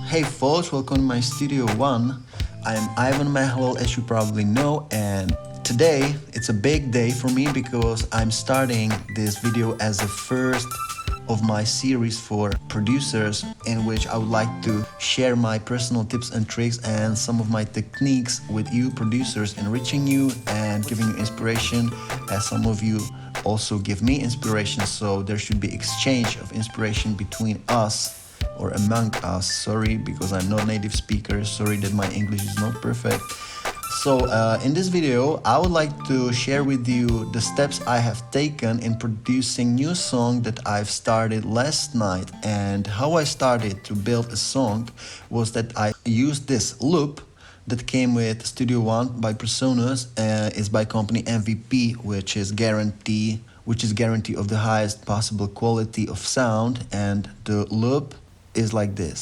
Hey folks, welcome to my Studio One. I'm Ivan Mahalel, as you probably know, and today it's a big day for me because I'm starting this video as the first of my series for producers, in which I would like to share my personal tips and tricks and some of my techniques with you producers, enriching you and giving you inspiration, as some of you also give me inspiration. So there should be exchange of inspiration between us or among us. Sorry, because I'm not native speaker. Sorry that my English is not perfect. So in this video, I would like to share with you the steps I have taken in producing new song that I've started last night. And how I started to build a song was that I used this loop that came with Studio One by Personas. Is by company MVP, which is guarantee of the highest possible quality of sound. And the loop is like this.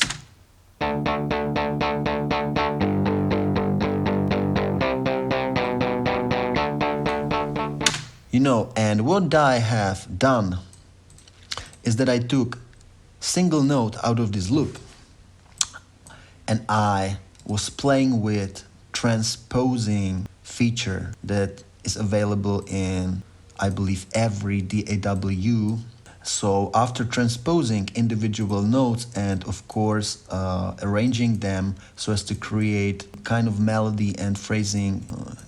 And what I have done is that I took single note out of this loop and I was playing with transposing feature that is available in, I believe, every DAW. So after transposing individual notes and of course arranging them so as to create kind of melody and phrasing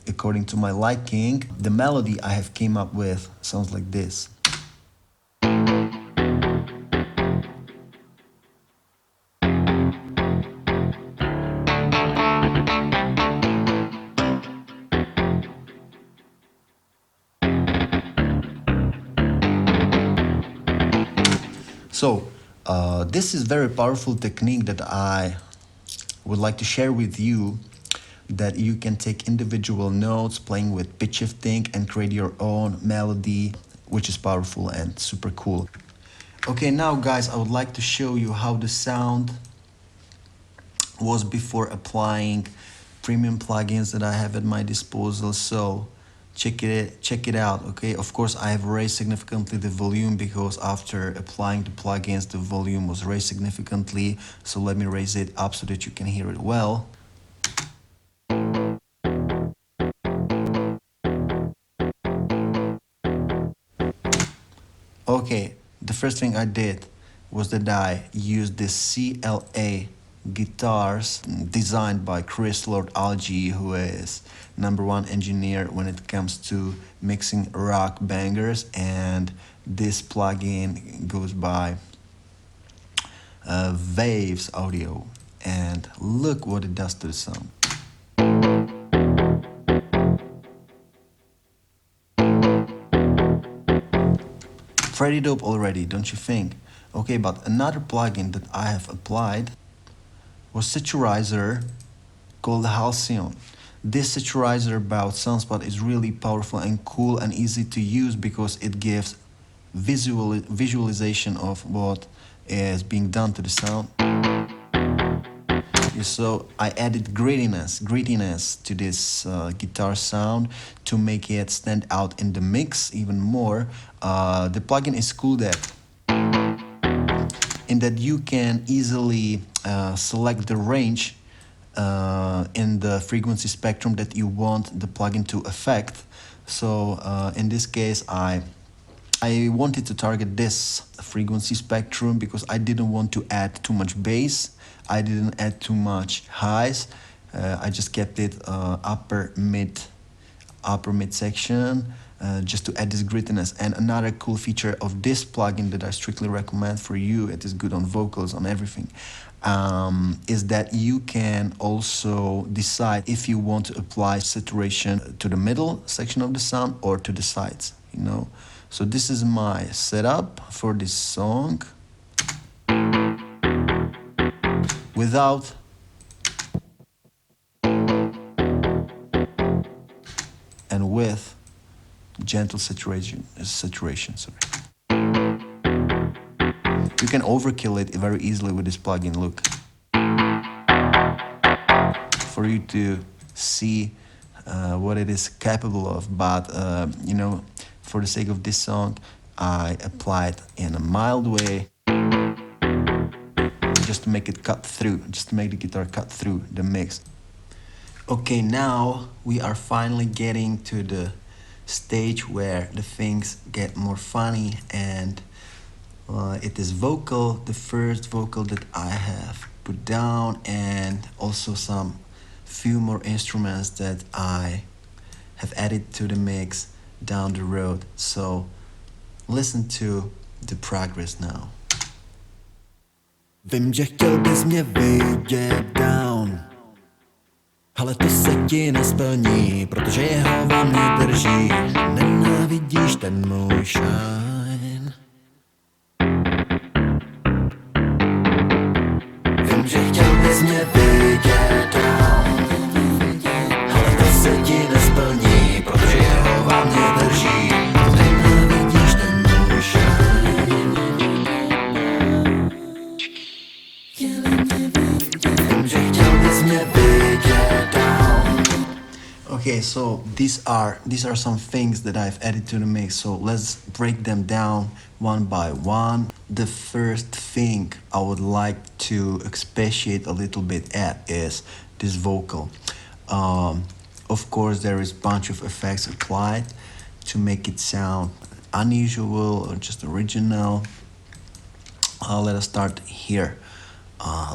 according to my liking, the melody I have came up with sounds like this. So this is very powerful technique that I would like to share with you, that you can take individual notes, playing with pitch shifting and create your own melody, which is powerful and super cool. Okay, now guys, I would like to show you how the sound was before applying premium plugins that I have at my disposal. So check it out. Okay, of course I have raised significantly the volume because after applying the plugins the volume was raised significantly. So let me raise it up so that you can hear it well. Okay, the first thing I did was that I used this CLA guitars designed by Chris Lord Alge, who is #1 engineer when it comes to mixing rock bangers, and this plugin goes by Waves Audio, and look what it does to the sound. Pretty dope already, don't you think? Okay, but another plugin that I have applied was Saturizer called Halcyon. This Saturizer about Sunspot is really powerful and cool and easy to use because it gives visualization of what is being done to the sound. So I added grittiness to this guitar sound to make it stand out in the mix even more. The plugin is cool in that you can easily select the range in the frequency spectrum that you want the plugin to affect. So in this case, I wanted to target this frequency spectrum because I didn't want to add too much bass. I didn't add too much highs. I just kept it upper mid section, just to add this grittiness. And another cool feature of this plugin that I strictly recommend for you, it is good on vocals, on everything, is that you can also decide if you want to apply saturation to the middle section of the sound or to the sides, So this is my setup for this song without and with gentle saturation. Sorry. You can overkill it very easily with this plugin. Look, for you to see what it is capable of. But for the sake of this song, I applied in a mild way. just to make it cut through, just to make the guitar cut through the mix. Okay, now we are finally getting to the stage where the things get more funny, and it is vocal, the first vocal that I have put down, and also some few more instruments that I have added to the mix down the road. So listen to the progress now. Vím, že chtěl bys mě vidět down, ale to se ti nesplní, protože jeho vám mě drží. Nenávidíš ten můj shine. Vím, že chtěl bys mě vidět down, ale to se ti nesplní, protože jeho vám mě drží. Nenávidíš ten můj shine. Vím, že chtěl bys mě vidět down. Okay, so these are some things that I've added to the mix. So let's break them down one by one. The first thing I would like to expatiate a little bit at is this vocal. Of course, there is a bunch of effects applied to make it sound unusual or just original. Let us start here.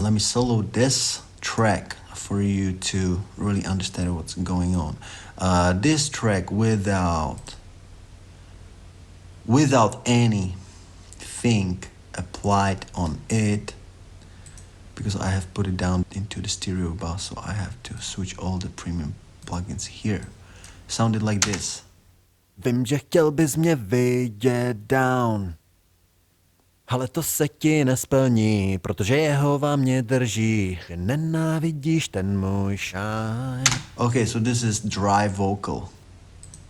Let me solo this track for you to really understand what's going on. This track without anything applied on it, because I have put it down into the stereo bus, so I have to switch all the premium plugins here. Sounded like this. Vím, že chtěl bys mě vidět down, ale to se ti nesplní, protože jeho vám mě drží. Nenávidíš ten můj shine. Okay, so this is dry vocal.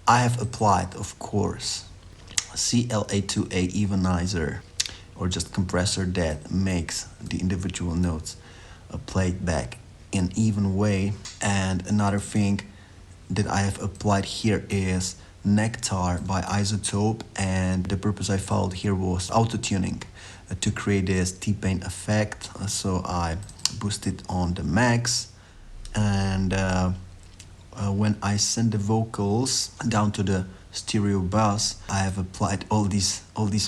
I have applied, of course, CLA2A evenizer, or just compressor that makes the individual notes played back in even way. And another thing that I have applied here is Nectar by Isotope, and the purpose I followed here was auto-tuning to create this T-Pain effect. So I boosted on the max, and when I send the vocals down to the stereo bus, I have applied all these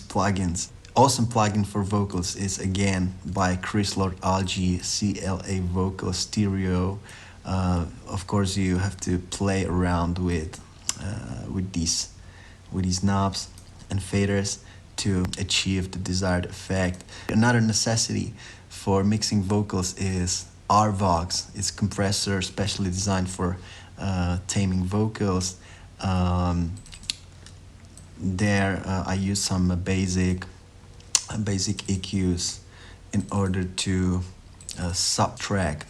plugins. Awesome plugin for vocals is again by Chris Lord Algae, CLA Vocal Stereo. Of course, you have to play around with these knobs and faders to achieve the desired effect. Another necessity for mixing vocals is RVox. It's a compressor specially designed for taming vocals. There I use some basic EQs in order to subtract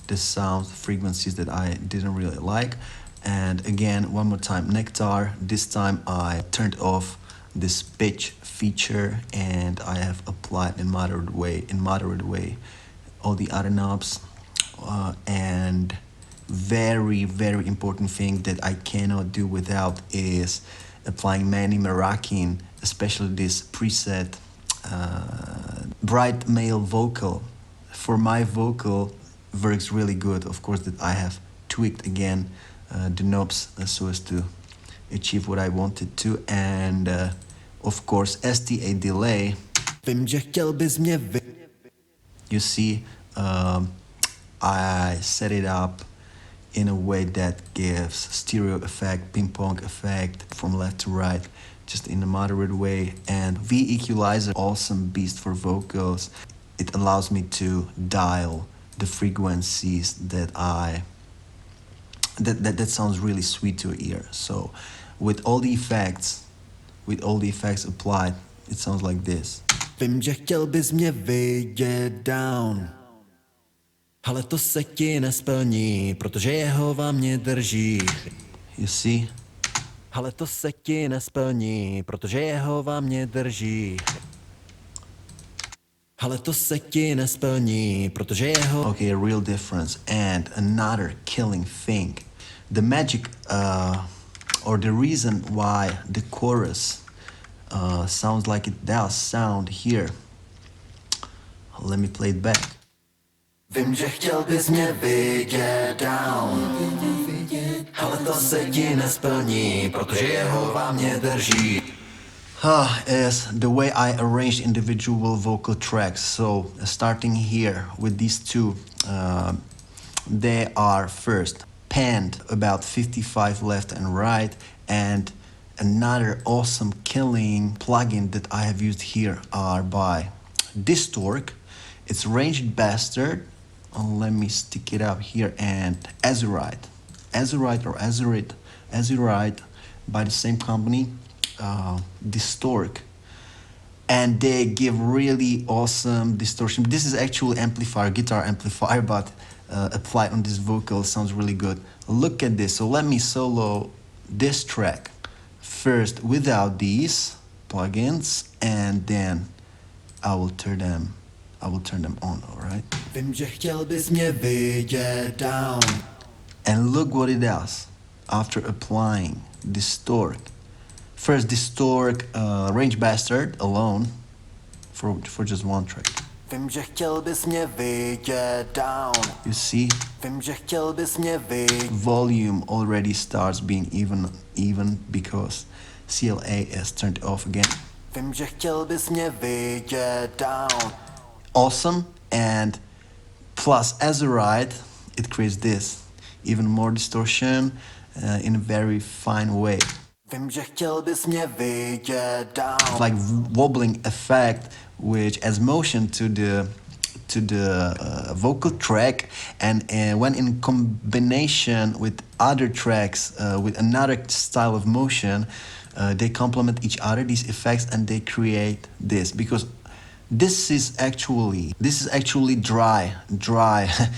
the sound frequencies that I didn't really like. And again, one more time, Nectar. This time I turned off this pitch feature, and I have applied in moderate way all the other knobs. And very important thing that I cannot do without is applying Manny Merakin, especially this preset bright male vocal. For my vocal works really good. Of course, that I have tweaked again the knobs so as to achieve what I wanted to, and of course STA delay. Vím, že chtěl bys mě You see, I set it up in a way that gives stereo effect, ping pong effect from left to right, just in a moderate way. And V equalizer, awesome beast for vocals. It allows me to dial the frequencies that that sounds really sweet to ear. So with all the effects applied, it sounds like this. Vím, že chtěl bys mě vidět down, ale to se ti nesplní, protože jeho vám mě drží. You see? Ale to se ti nesplní, protože jeho vám mě drží. Ale to se ti nesplní, protože jeho... Okay, a real difference. And another killing thing. The magic, or the reason why the chorus sounds like it does sound here. Let me play it back. Vím, že chtěl bys mě vidět down, ale to se ti nesplní, protože jeho vám mě drží. Is the way I arranged individual vocal tracks. So starting here with these two, they are first panned about 55 left and right, and another awesome killing plugin that I have used here are by Distork. It's Ranged Bastard. Let me stick it up here, and Azurite by the same company, Distork, and they give really awesome distortion. This is actually guitar amplifier, but applied on this vocal sounds really good. Look at this. So let me solo this track first without these plugins, and then I will turn them on. All right. Vím, že chtěl bys mě vidět down. And look what it does after applying Distork. First Distork, Range Bastard alone for just one track. Vím, že chtěl bys mě vidět down. You see, Vím, že chtěl bys mě vidět. volume already starts being even because CLA is turned off again. Vím, že chtěl bys mě vidět down. Awesome, and plus Azurite, it creates this even more distortion in a very fine way. Vím, že chtěl bys mě vidět down. Like wobbling effect which adds motion to the vocal track, and when in combination with other tracks with another style of motion, they complement each other, these effects, and they create this, because this is actually dry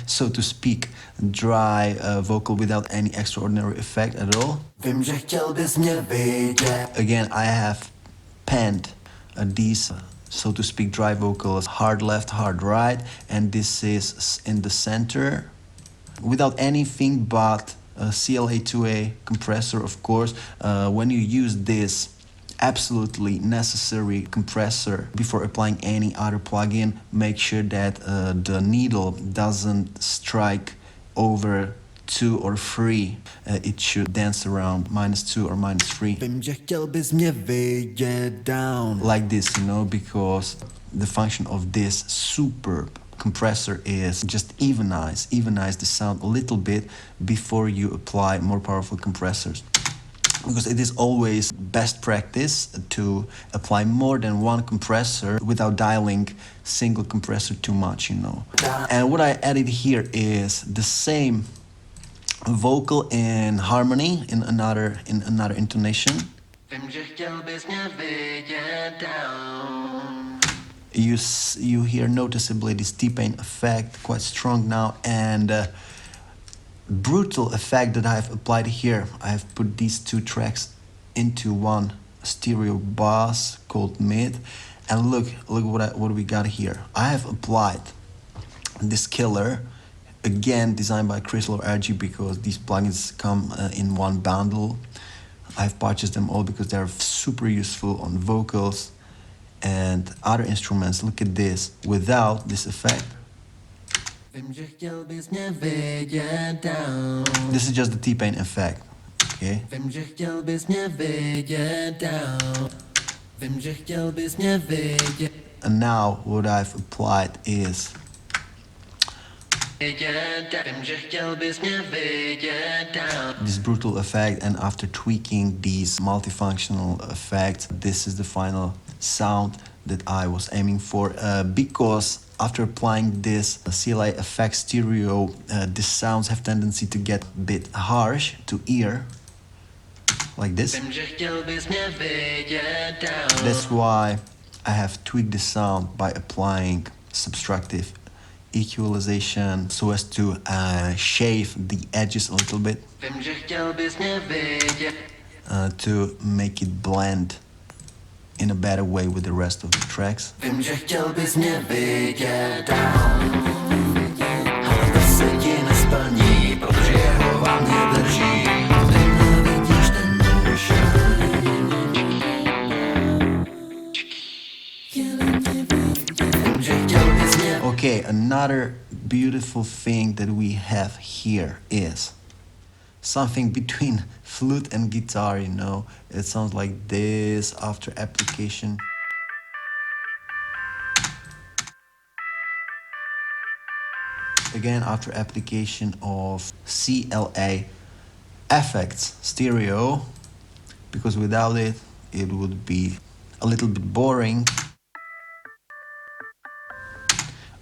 so to speak, dry vocal without any extraordinary effect at all. Vím, že chtěl bys mě vidět. Again, I have penned these so to speak dry vocals, hard left, hard right, and this is in the center without anything but a CLA2A compressor, of course. When you use this absolutely necessary compressor before applying any other plugin, make sure that the needle doesn't strike over 2 or 3. It should dance around -2 or -3. Vím, že chtěl bys mě vidět down. Like this, because the function of this superb compressor is just evenize the sound a little bit before you apply more powerful compressors. Because it is always best practice to apply more than one compressor without dialing single compressor too much, And what I added here is the same vocal in harmony in another intonation. Vím, že chtěl bys mě vidět down. You hear noticeably this T-pain effect, quite strong now, and brutal effect that I have applied here. I have put these two tracks into one stereo bus called mid, and look what we got here. I have applied this killer, again designed by Crystal RG, because these plugins come in one bundle. I've purchased them all because they're super useful on vocals and other instruments. Look at this without this effect. Vím, že chtěl bys mě vidět down. This is just the T-pain effect, okay? Vím, že chtěl bys mě vidět down. Vím, že chtěl bys mě vidět. And now what I've applied is Vím, že chtěl bys mě vidět down. this brutal effect, and after tweaking these multifunctional effects, this is the final sound that I was aiming for, because after applying this CLA effect stereo, the sounds have tendency to get a bit harsh to ear, like this. Vím, že chtěl bys mě vidět down. That's why I have tweaked the sound by applying subtractive equalization so as to shave the edges a little bit, Vím, že chtěl bys mě vidět. to make it blend in a better way with the rest of the tracks. Vím, že chtěl bys mě vidět down. Ale to se ti nesplní, protože jeho vám mě drží. Nenávidíš ten můj shine. Vím, že chtěl bys mě Okay, another beautiful thing that we have here is something between flute and guitar, you know. It sounds like this after application. Again, after application of CLA effects stereo, because without it, it would be a little bit boring.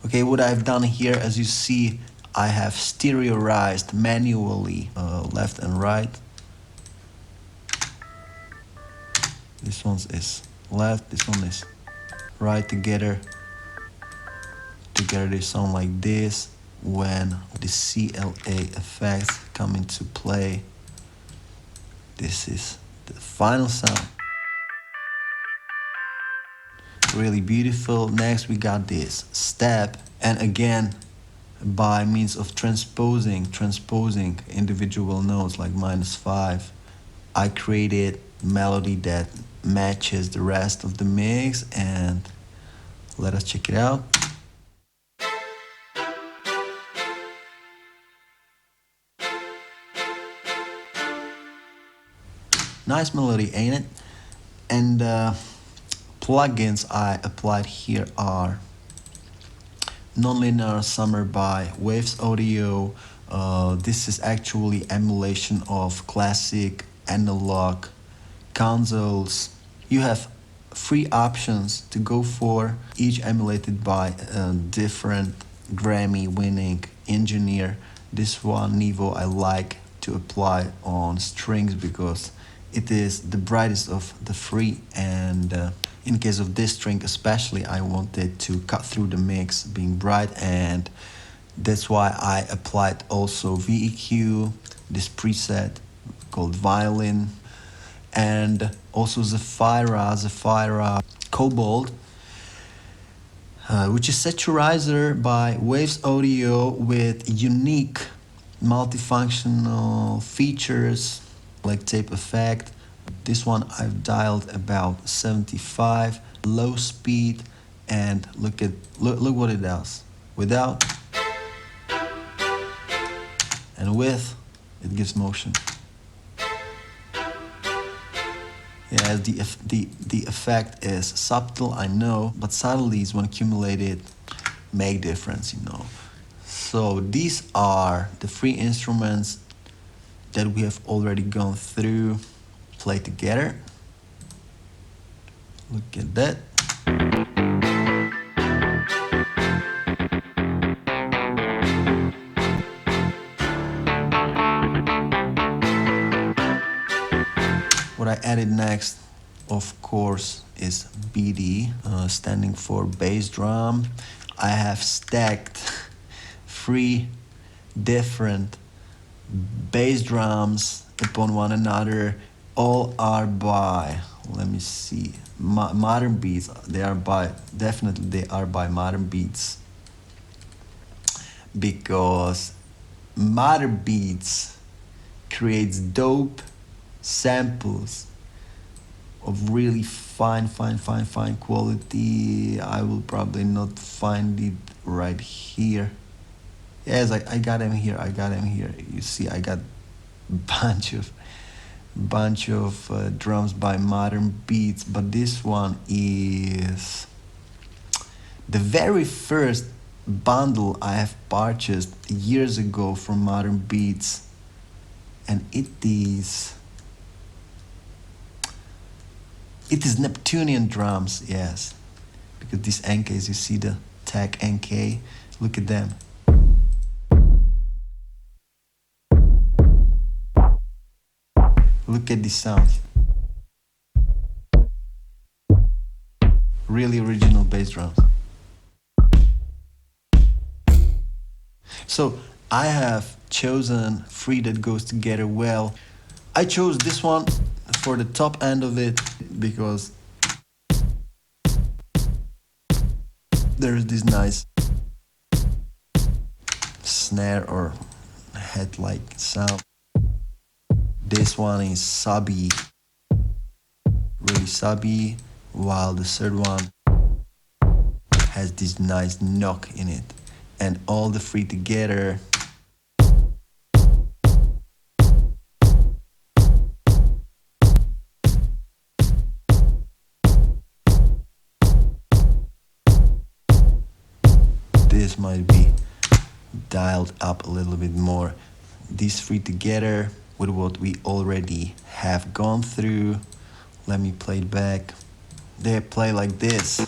Okay, what I've done here, as you see, I have stereoized manually left and right. This one is left, this one is right together. Together they sound like this. When the CLA effects come into play, this is the final sound. Really beautiful. Next we got this step, and again by means of transposing individual notes like -5, I created melody that matches the rest of the mix, and let us check it out. Nice melody, ain't it? And plugins I applied here are Nonlinear Summer by Waves Audio. This is actually emulation of classic analog consoles. You have three options to go for, each emulated by a different Grammy winning engineer. This one, Nivo, I like to apply on strings because it is the brightest of the three, and in case of this string especially, I wanted to cut through the mix being bright, and that's why I applied also VEQ, this preset called Violin, and also Zephyra Cobalt, which is Saturizer by Waves Audio with unique multifunctional features like tape effect. This one I've dialed about 75, low speed, and look what it does. Without and with, it gives motion. Yeah, the effect is subtle, I know, but subtleties when accumulated make difference, you know. So these are the three instruments that we have already gone through, play together. Look at that. What I added next, of course, is BD, standing for bass drum. I have stacked three different bass drums upon one another. All are by, let me see, Modern Beats. They are by Modern Beats, because Modern Beats creates dope samples of really fine quality. I will probably not find it right here. Yes, I got him here. You see, I got bunch of drums by Modern Beats, but this one is the very first bundle I have purchased years ago from Modern Beats, and it is Neptunian drums, yes, because these NKs, you see the tag NK, look at them. Look at this sound. Really original bass drums. So I have chosen three that goes together well. I chose this one for the top end of it because there is this nice snare or head-like sound. This one is subby, really subby, while the third one has this nice knock in it. and all the three together. This might be dialed up a little bit more. These three together with what we already have gone through. Let me play it back. They play like this.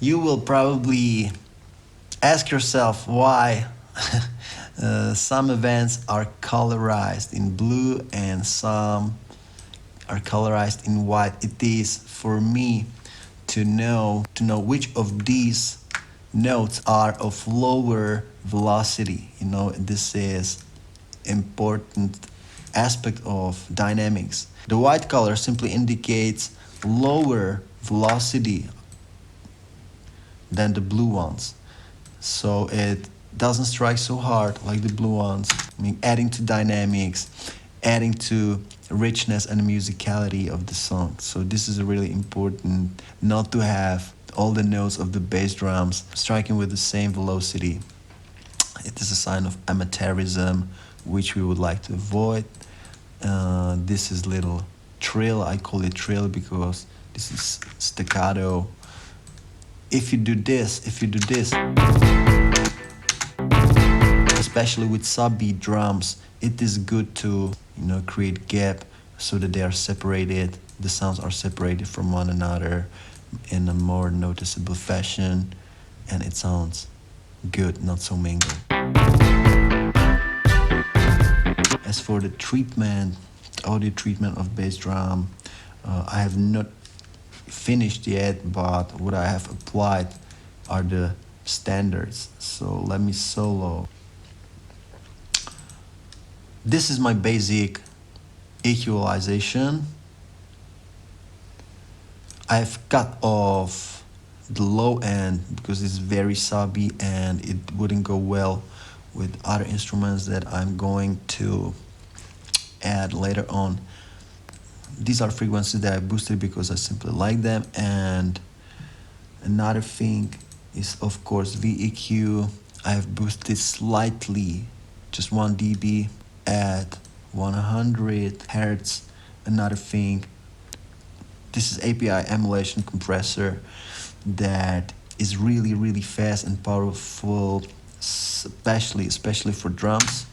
You will probably ask yourself why some events are colorized in blue and some are colorized in white. It is for me to know which of these notes are of lower velocity. This is important aspect of dynamics. The white color simply indicates lower velocity than the blue ones. So it doesn't strike so hard like the blue ones. Adding to dynamics, adding to richness and musicality of the song. So this is really important, not to have all the notes of the bass drums striking with the same velocity. It is a sign of amateurism, which we would like to avoid. This is little trill. I call it trill because this is staccato. If you do this, especially with sub-beat drums, it is good to create gap so that they are separated. The sounds are separated from one another in a more noticeable fashion, and it sounds good, not so mingled. As for the treatment, audio treatment of bass drum, I have not finished yet, but what I have applied are the standards. So let me solo. This is my basic equalization. I've cut off the low end because it's very subby and it wouldn't go well with other instruments that I'm going to add later on. These are frequencies that I boosted because I simply like them. And another thing is, of course, VEQ. I have boosted slightly, just 1 dB at 100 hertz. Another thing, this is API emulation compressor that is really, really fast and powerful, especially for drums.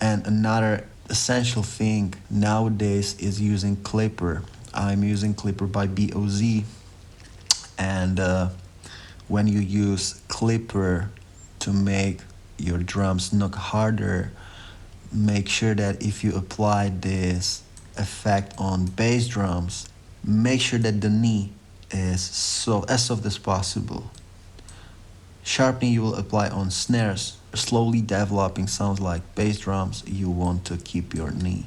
And another essential thing nowadays is using Clipper. I'm using Clipper by BOZ. And when you use Clipper to make your drums knock harder, make sure that if you apply this effect on bass drums, make sure that the knee is as soft as possible. Sharpening you will apply on snares. Slowly developing sounds like bass drums, you want to keep your knee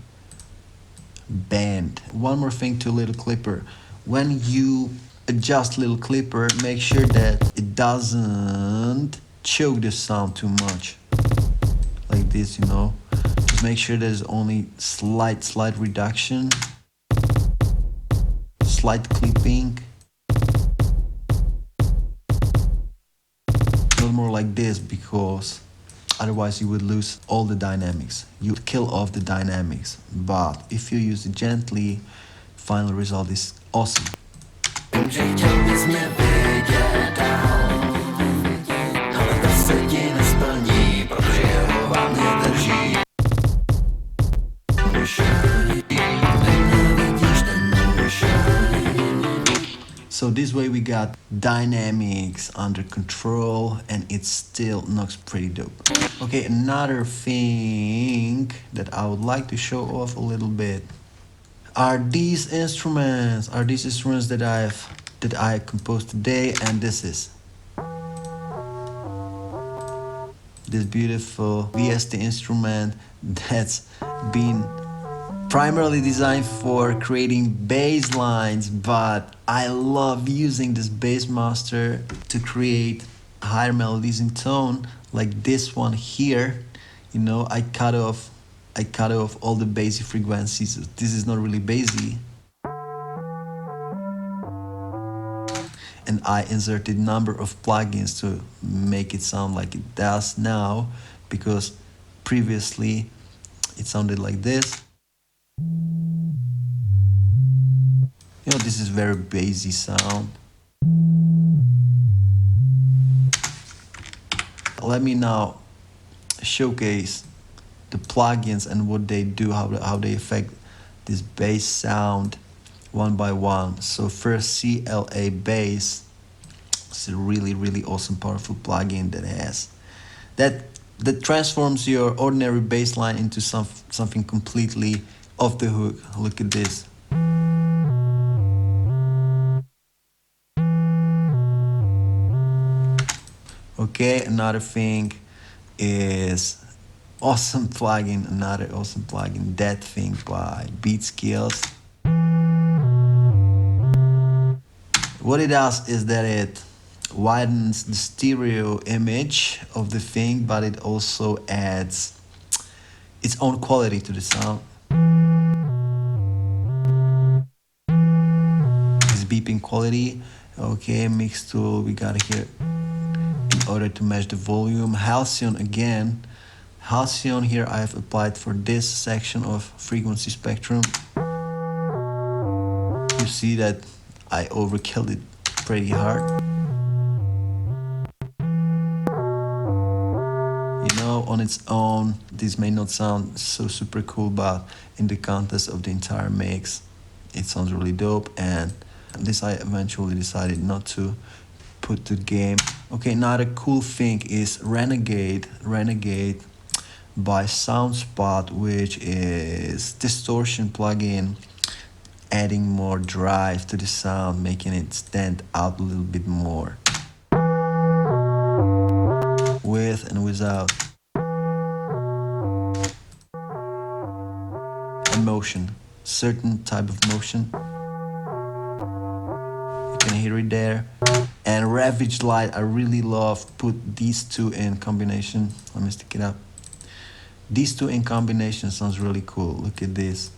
bent. One more thing to little clipper. When you adjust little clipper, make sure that it doesn't choke the sound too much. Like this, Just make sure there's only slight reduction, slight clipping. Not more like this, because otherwise you would lose all the dynamics. You would kill off the dynamics. But if you use it gently, final result is awesome. So this way we got dynamics under control and it still knocks pretty dope. Okay, another thing that I would like to show off a little bit are these instruments. That I composed today, and this is this beautiful VST instrument that's been primarily designed for creating bass lines, but I love using this bass master to create higher melodies in tone, like this one here, you know, I cut off all the bassy frequencies. This is not really bassy. And I inserted number of plugins to make it sound like it does now, because previously it sounded like this. You know, this is very bassy sound. Let me now showcase the plugins and what they do, how they affect this bass sound one by one. So first, CLA Bass. It's a really awesome, powerful plugin that transforms your ordinary bass line into something completely off the hook. Look at this. Okay, another thing is another awesome plugin, That Thing by Beat Skills. What it does is that it widens the stereo image of the thing, but it also adds its own quality to the sound. This beeping quality. Okay, mix tool we got here in order to match the volume. Halcyon again. Halcyon here I have applied for this section of frequency spectrum. You see that I overkilled it pretty hard. You know, on its own, this may not sound so super cool, but in the context of the entire mix, it sounds really dope. And this I eventually decided not to put to the game. Okay, another cool thing is Renegade by Soundspot, which is distortion plugin, adding more drive to the sound, making it stand out a little bit more. With and without. And motion, certain type of motion. You can hear it there. And Ravage Light, I really love. Put these two in combination. Let me stick it up. These two in combination sounds really cool. Look at this.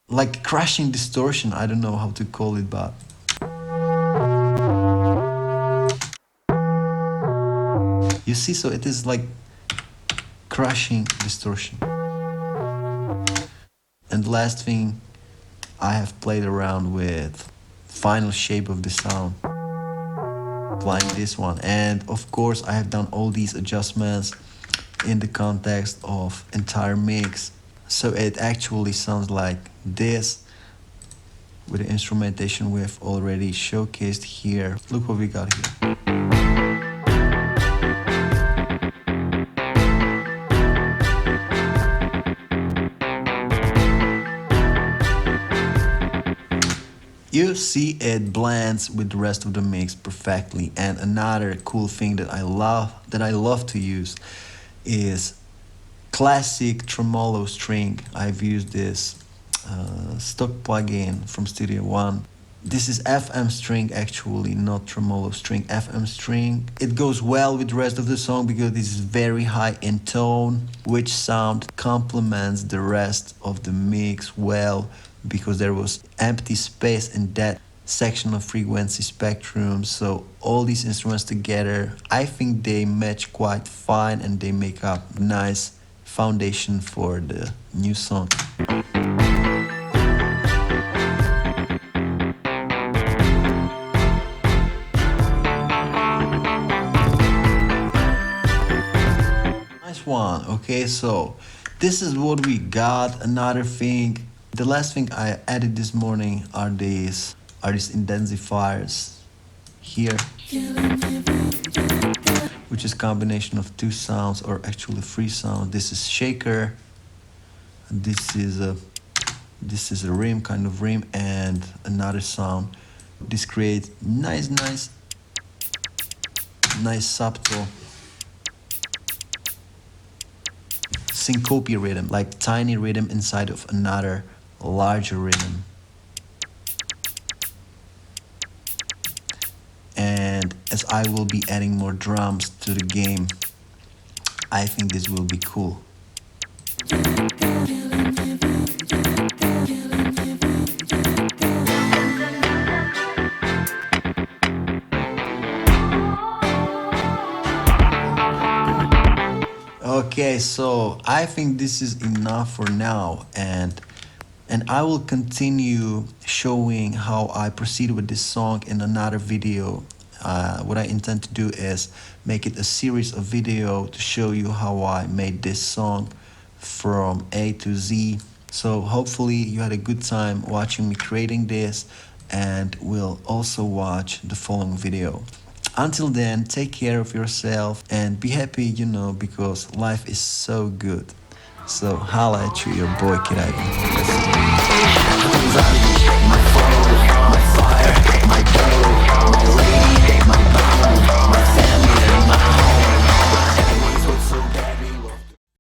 Like crashing distortion, I don't know how to call it, but you see, so it is like crushing distortion. And the last thing, I have played around with final shape of the sound, applying this one. And of course I have done all these adjustments in the context of entire mix, so it actually sounds like this with the instrumentation we've already showcased here. Look what we got here. You see, it blends with the rest of the mix perfectly. And another cool thing that I love to use is classic tremolo string. I've used this stock plugin from Studio One. This is FM string, actually, not tremolo string, FM string. It goes well with the rest of the song because this is very high in tone, which sound complements the rest of the mix well, because there was empty space in that section of frequency spectrum. So all these instruments together, I think they match quite fine and they make up a nice foundation for the new song. Nice one. Okay, so this is what we got. Another thing, the last thing I added this morning are these intensifiers here, which is combination of two sounds, or actually three sounds. This is shaker, this is a rim, kind of rim, and another sound. This creates nice subtle syncope rhythm, like tiny rhythm inside of another larger rhythm. as I will be adding more drums to the game. I think this will be cool. Okay, so I think this is enough for now, and I will continue showing how I proceed with this song in another video. What I intend to do is make it a series of video to show you how I made this song from A to Z. So hopefully you had a good time watching me creating this and will also watch the following video. Until then, take care of yourself and be happy, because life is so good. So holla at you, your boy Kid Ivan.